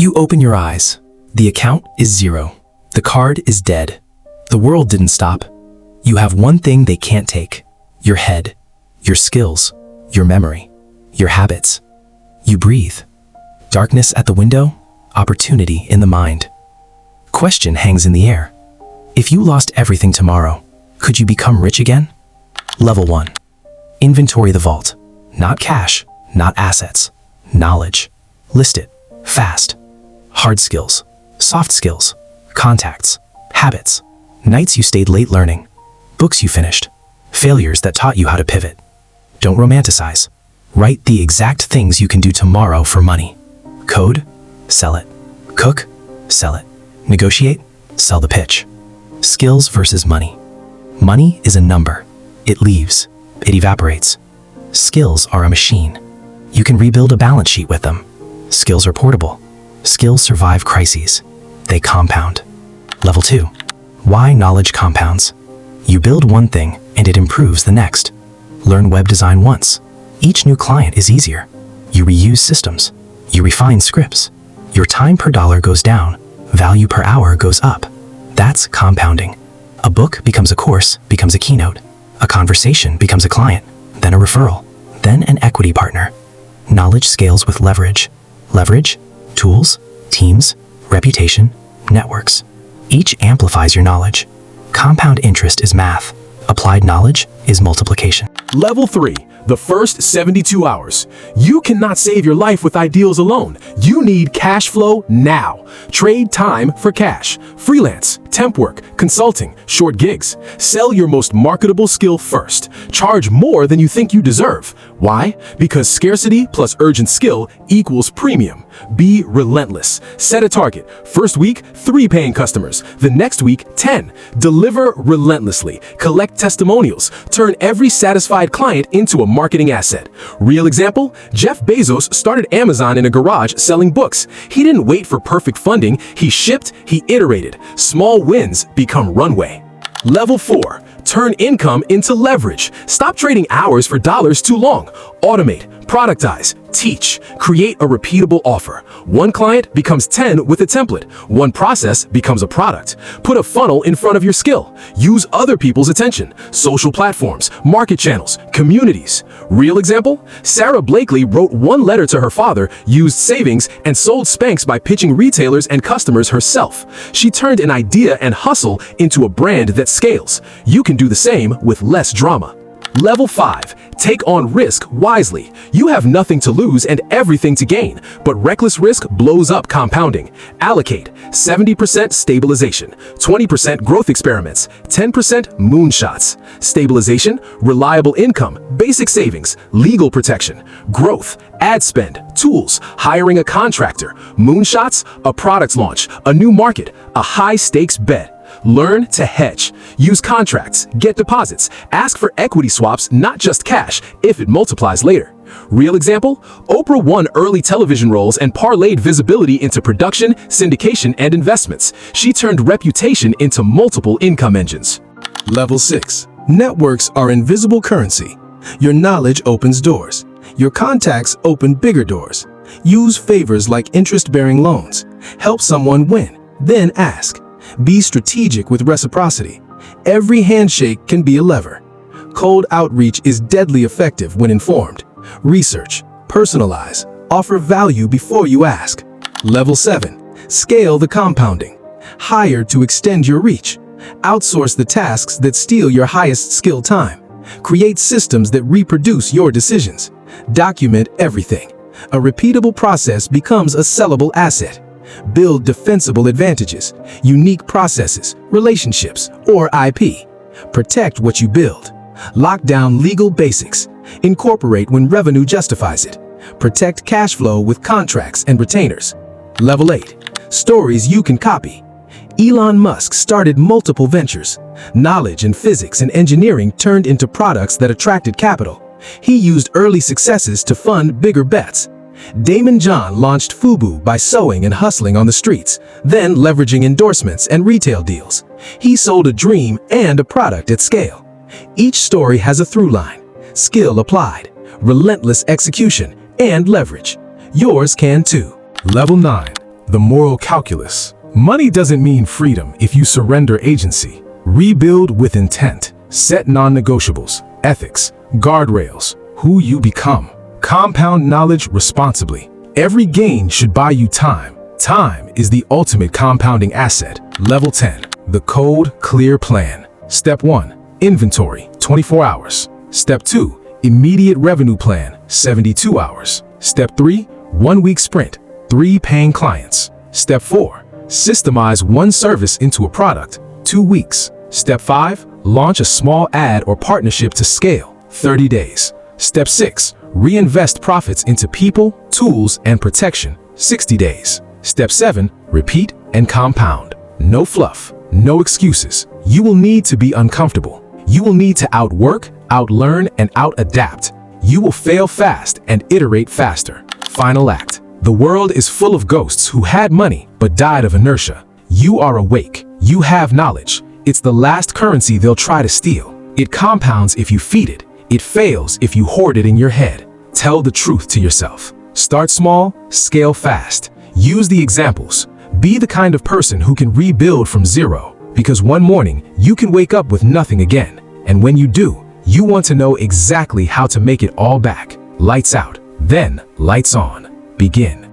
You open your eyes. The account is zero. The card is dead. The world didn't stop. You have one thing they can't take: your head, your skills, your memory, your habits. You breathe. Darkness at the window, opportunity in the mind. Question hangs in the air. If you lost everything tomorrow, could you become rich again? Level 1. Inventory the vault. Not cash, not assets. Knowledge. List it. Fast. Hard skills. Soft skills. Contacts. Habits. Nights you stayed late learning. Books you finished. Failures that taught you how to pivot. Don't romanticize. Write the exact things you can do tomorrow for money. Code? Sell it. Cook? Sell it. Negotiate? Sell the pitch. Skills versus money. Money is a number. It leaves. It evaporates. Skills are a machine. You can rebuild a balance sheet with them. Skills are portable. Skills survive crises. They compound. Level 2. Why knowledge compounds. You build one thing and it improves the next. Learn web design once. Each new client is easier. You reuse systems. You refine scripts. Your time per dollar goes down. Value per hour goes up. That's compounding. A book becomes a course, becomes a keynote. A conversation becomes a client, then a referral, then an equity partner. Knowledge scales with leverage. Leverage, tools, teams, reputation, networks. Each amplifies your knowledge. Compound interest is math. Applied knowledge is multiplication. Level 3. The first 72 hours. You cannot save your life with ideals alone. You need cash flow now. Trade time for cash. Freelance, temp work, consulting, short gigs. Sell your most marketable skill first. Charge more than you think you deserve. Why? Because scarcity plus urgent skill equals premium. Be relentless. Set a target. First week, 3 paying customers. The next week, 10. Deliver relentlessly. Collect testimonials. Turn every satisfied client into a marketing asset. Real example, Jeff Bezos started Amazon in a garage selling books. He didn't wait for perfect funding. He shipped, he iterated. Small wins become runway. Level 4. Turn income into leverage. Stop trading hours for dollars too long. Automate, productize, teach, create a repeatable offer. One client becomes 10 with a template. One process becomes a product. Put a funnel in front of your skill. Use other people's attention. Social platforms, market channels, communities. Real example? Sarah Blakely wrote one letter to her father, used savings, and sold Spanx by pitching retailers and customers herself. She turned an idea and hustle into a brand that scales. You can do the same with less drama. Level 5. Take on risk wisely. You have nothing to lose and everything to gain, but reckless risk blows up compounding. Allocate 70% stabilization, 20% growth experiments, 10% moonshots. Stabilization, reliable income, basic savings, legal protection. Growth, ad spend, tools, hiring a contractor. Moonshots, a product launch, a new market, a high-stakes bet. Learn to hedge. Use contracts, get deposits, ask for equity swaps, not just cash, if it multiplies later. Real example, Oprah won early television roles and parlayed visibility into production, syndication, and investments. She turned reputation into multiple income engines. Level 6. Networks are invisible currency. Your knowledge opens doors. Your contacts open bigger doors. Use favors like interest-bearing loans. Help someone win, then ask. Be strategic with reciprocity. Every handshake can be a lever. Cold outreach is deadly effective when informed. Research, personalize, offer value before you ask. Level 7. Scale the compounding. Hire to extend your reach. Outsource the tasks that steal your highest skill time. Create systems that reproduce your decisions. Document everything. A repeatable process becomes a sellable asset. Build defensible advantages, unique processes, relationships, or IP. Protect what you build. Lock down legal basics. Incorporate when revenue justifies it. Protect cash flow with contracts and retainers. Level 8. Stories you can copy. Elon Musk started multiple ventures. Knowledge in physics and engineering turned into products that attracted capital. He used early successes to fund bigger bets. Damon John launched Fubu by sewing and hustling on the streets, then leveraging endorsements and retail deals. He sold a dream and a product at scale. Each story has a through line: skill applied, relentless execution, and leverage. Yours can too. Level 9. The moral calculus. Money doesn't mean freedom if you surrender agency. Rebuild with intent. Set non-negotiables, ethics, guardrails, who you become. Compound knowledge responsibly. Every gain should buy you time. Time is the ultimate compounding asset. Level 10. The Code Clear Plan. Step 1. Inventory, 24 hours. Step 2. Immediate revenue plan, 72 hours. Step 3. 1-week sprint, 3 paying clients. Step 4. Systemize one service into a product, 2 weeks. Step 5. Launch a small ad or partnership to scale, 30 days. Step 6. Reinvest profits into people, tools, and protection, 60 days. Step 7. Repeat and compound. No fluff, no excuses. You will need to be uncomfortable. You will need to outwork, outlearn, and out-adapt. You will fail fast and iterate faster. Final act. The world is full of ghosts who had money but died of inertia. You are awake. You have knowledge. It's the last currency they'll try to steal. It compounds if you feed it. It fails if you hoard it in your head. Tell the truth to yourself. Start small, scale fast. Use the examples. Be the kind of person who can rebuild from zero. Because one morning, you can wake up with nothing again. And when you do, you want to know exactly how to make it all back. Lights out, then lights on. Begin.